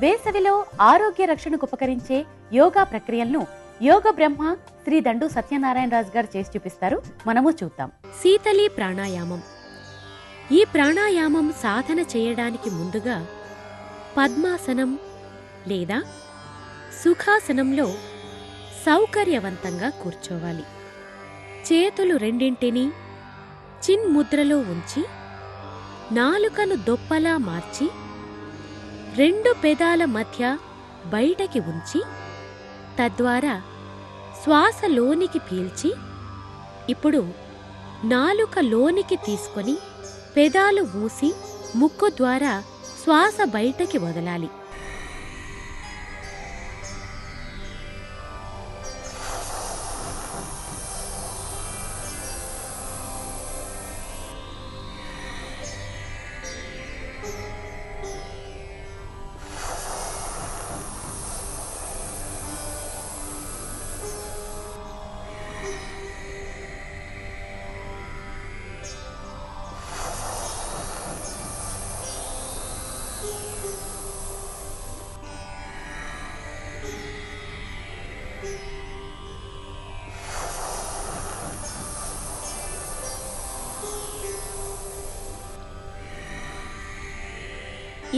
వేసవిలో ఆరోగ్య రక్షణకు ఉపకరించే యోగా ప్రక్రియలను యోగ బ్రహ్మ శ్రీ దండు సత్యనారాయణ రాజు గారు చేసి చూపిస్తారు. మనము చూద్దాం. శీతలి ప్రాణాయామం. ఈ ప్రాణాయామం సాధన చేయడానికి ముందుగా పద్మాసనం లేదా సుఖాసనంలో సౌకర్యవంతంగా కూర్చోవాలి. చేతులు రెండింటినీ చిన్ముద్రలో ఉంచి నాలుకను దొప్పలా మార్చి రెండు పెదాల మధ్య బయటకి ఉంచి తద్వారా శ్వాస లోనికి పీల్చి ఇప్పుడు నాలుక లోనికి తీసుకొని పెదాలు మూసి ముక్కు ద్వారా శ్వాస బయటకి వదలాలి.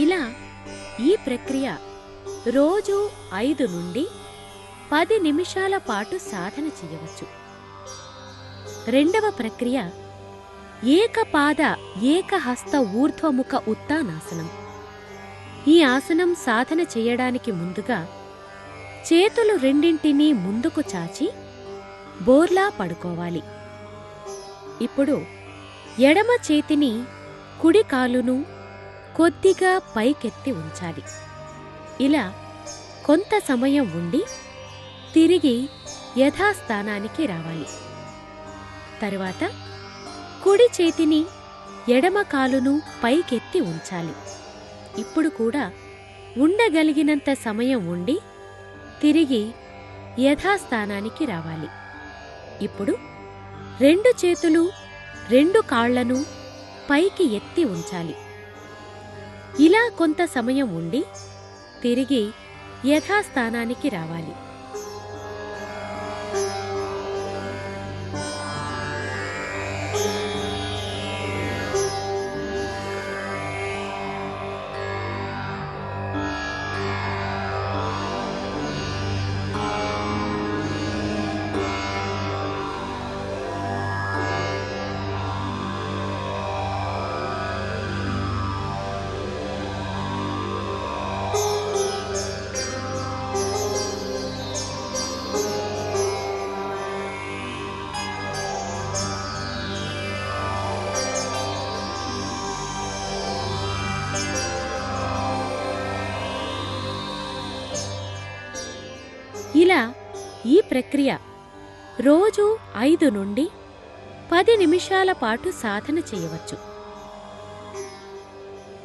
ఇలా ఈ ప్రక్రియ రోజు 5 నుండి 10 నిమిషాల పాటు సాధన చేయవచ్చు. రెండవ ప్రక్రియ ఏకపాద ఏకహస్త ఊర్ధ్వముఖ ఉత్తానాసనం. ఈ ఆసనం సాధన చేయడానికి ముందుగా చేతులు రెండింటినీ ముందుకు చాచి బోర్లా పడుకోవాలి. ఇప్పుడు ఎడమ చేతిని కుడి కాలును కొద్దిగా పైకెత్తి ఉంచాలి. ఇలా కొంత సమయం ఉండి తిరిగి యథాస్థానానికి రావాలి. తరువాత కుడి చేతిని ఎడమ కాలును పైకెత్తి ఉంచాలి. ఇప్పుడు కూడా ఉండగలిగినంత సమయం ఉండి తిరిగి యథాస్థానానికి రావాలి. ఇప్పుడు రెండు చేతులు రెండు కాళ్లను పైకి ఎత్తి ఉంచాలి. ఇలా కొంత సమయం ఉండి తిరిగి యథాస్థానానికి రావాలి. ఇలా ఈ ప్రక్రియ రోజు 5 నుండి 10 నిమిషాల పాటు సాధన చేయవచ్చు.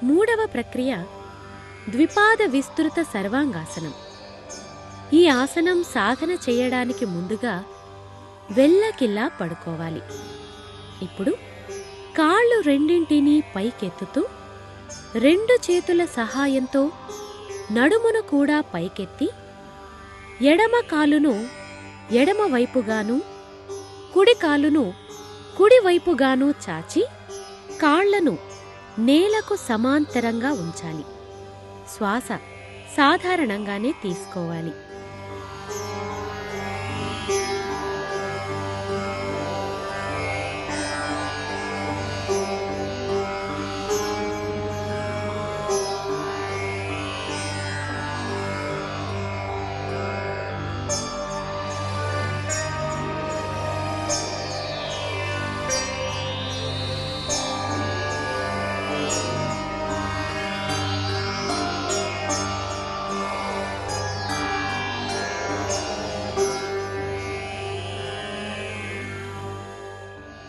మూడవ ప్రక్రియ ద్విపాద విస్తృత సర్వాంగాసనం. ఈ ఆసనం సాధన చేయడానికి ముందుగా వెల్లకిల్లా పడుకోవాలి. ఇప్పుడు కాళ్ళు రెండింటినీ పైకెత్తుతూ రెండు చేతుల సహాయంతో నడుమును కూడా పైకెత్తి ఎడమ కాలును ఎడమ వైపుగాను కుడి కాలును కుడివైపుగాను చాచి కాళ్లను నేలకు సమాంతరంగా ఉంచాలి. శ్వాస సాధారణంగానే తీసుకోవాలి.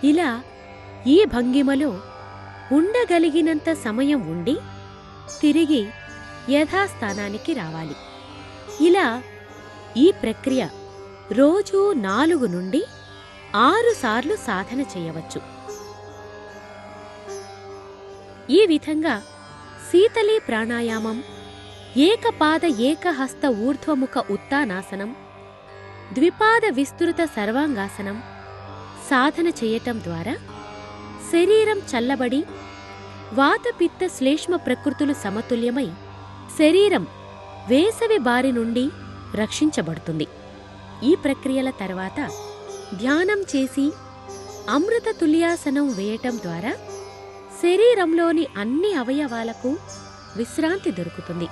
ఇలా ఈ భంగిమలో ఉండగలిగినంత సమయం ఉండి తిరిగి యథాస్థానానికి రావాలి. ఇలా ఈ ప్రక్రియ రోజు 4 నుండి 6 సార్లు సాధన చేయవచ్చు. ఈ విధంగా శీతలి ప్రాణాయామం ఏకపాద ఏకహస్త ఊర్ధ్వముఖ ఉత్తానాసనం, ద్విపాద విస్తృత సర్వాంగాసనం సాధన చేయటం ద్వారా శరీరం చల్లబడి వాతపిత్త శ్లేష్మ ప్రకృతులు సమతుల్యమై శరీరం వేసవి బారి నుండి రక్షించబడుతుంది. ఈ ప్రక్రియల తర్వాత ధ్యానం చేసి అమృత తుల్యాసనం వేయటం ద్వారా శరీరంలోని అన్ని అవయవాలకు విశ్రాంతి దొరుకుతుంది.